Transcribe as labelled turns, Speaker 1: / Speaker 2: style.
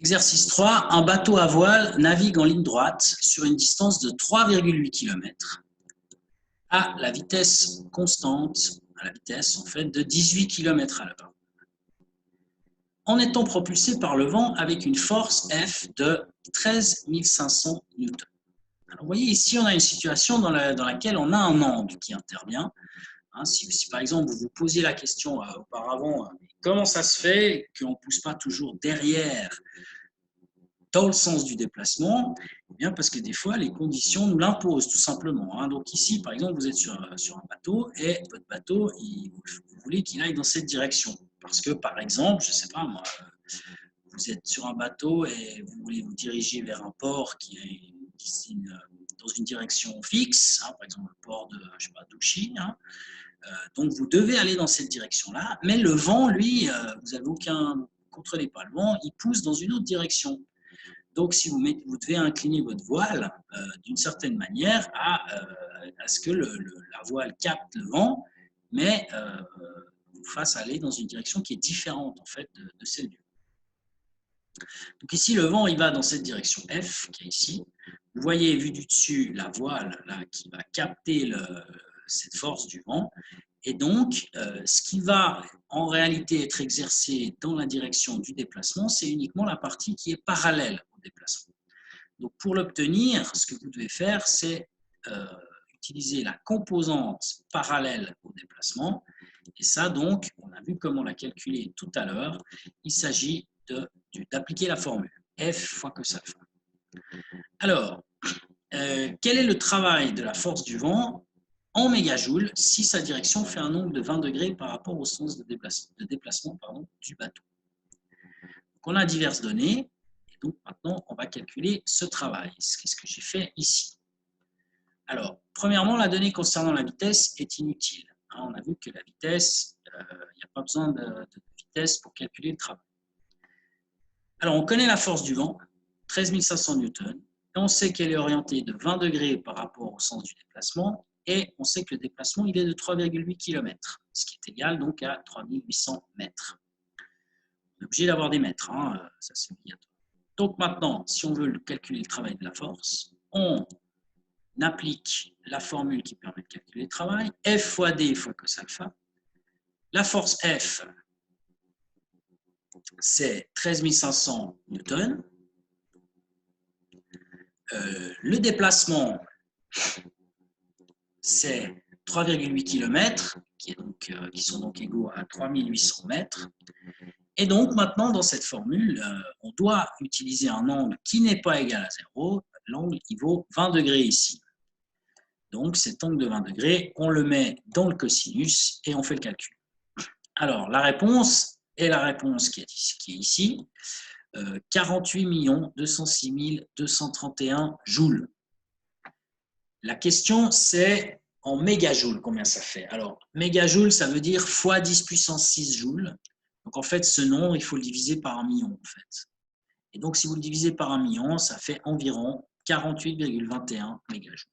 Speaker 1: Exercice 3. Un bateau à voile navigue en ligne droite sur une distance de 3,8 km à la vitesse constante, à la vitesse en fait de 18 km à l'heure, en étant propulsé par le vent avec une force F de 13 500 N. Alors, vous voyez ici, on a une situation dans laquelle on a un angle qui intervient. Si par exemple vous vous posiez la question auparavant, comment ça se fait qu'on ne pousse pas toujours derrière dans le sens du déplacement? Eh bien parce que des fois, les conditions nous l'imposent tout simplement. Donc ici, par exemple, vous êtes sur un bateau et votre bateau, vous voulez qu'il aille dans cette direction. Parce que, par exemple, je ne sais pas moi, vous êtes sur un bateau et vous voulez vous diriger vers un port qui est dans une direction fixe, par exemple le port de, je sais pas, d'Ouchy. Donc vous devez aller dans cette direction-là, mais le vent, lui, vous avez aucun, vous ne contrôlez pas le vent, il pousse dans une autre direction. Donc, si vous devez incliner votre voile d'une certaine manière à ce que la voile capte le vent, mais vous fasse aller dans une direction qui est différente en fait de celle du vent. Donc ici, le vent, il va dans cette direction F qui est ici. Vous voyez, vu du dessus, la voile là, qui va capter cette force du vent. Et donc, ce qui va en réalité être exercé dans la direction du déplacement, c'est uniquement la partie qui est parallèle au déplacement. Donc, pour l'obtenir, ce que vous devez faire, c'est utiliser la composante parallèle au déplacement. Et ça, donc, on a vu comment la calculer tout à l'heure. Il s'agit d'appliquer la formule F fois cos alpha. Alors, quel est le travail de la force du vent en mégajoules si sa direction fait un angle de 20 degrés par rapport au sens de déplacement du bateau? Donc, on a diverses données. Et donc, maintenant, on va calculer ce travail. C'est ce que j'ai fait ici. Alors, premièrement, la donnée concernant la vitesse est inutile. On a vu que la vitesse, il n'y a pas besoin de vitesse pour calculer le travail. Alors, on connaît la force du vent, 13 500 newtons. Et on sait qu'elle est orientée de 20 degrés par rapport au sens du déplacement, et on sait que le déplacement il est de 3,8 km, ce qui est égal donc à 3800 mètres. On est obligé d'avoir des mètres, ça c'est obligatoire. Donc maintenant, si on veut calculer le travail de la force, on applique la formule qui permet de calculer le travail, F fois D fois cos alpha. La force F, c'est 13 500 newtons. Le déplacement, c'est 3,8 km, qui sont donc égaux à 3800 mètres. Et donc, maintenant, dans cette formule, on doit utiliser un angle qui n'est pas égal à 0. L'angle qui vaut 20 degrés ici. Donc, cet angle de 20 degrés, on le met dans le cosinus et on fait le calcul. Alors, la réponse est la réponse qui est ici. 48 206 231 joules. La question, c'est en mégajoules, combien ça fait? Alors, mégajoules, ça veut dire fois 10 puissance 6 joules. Donc, en fait, ce nombre, il faut le diviser par 1 million, en fait. Et donc, si vous le divisez par 1 million, ça fait environ 48,21 mégajoules.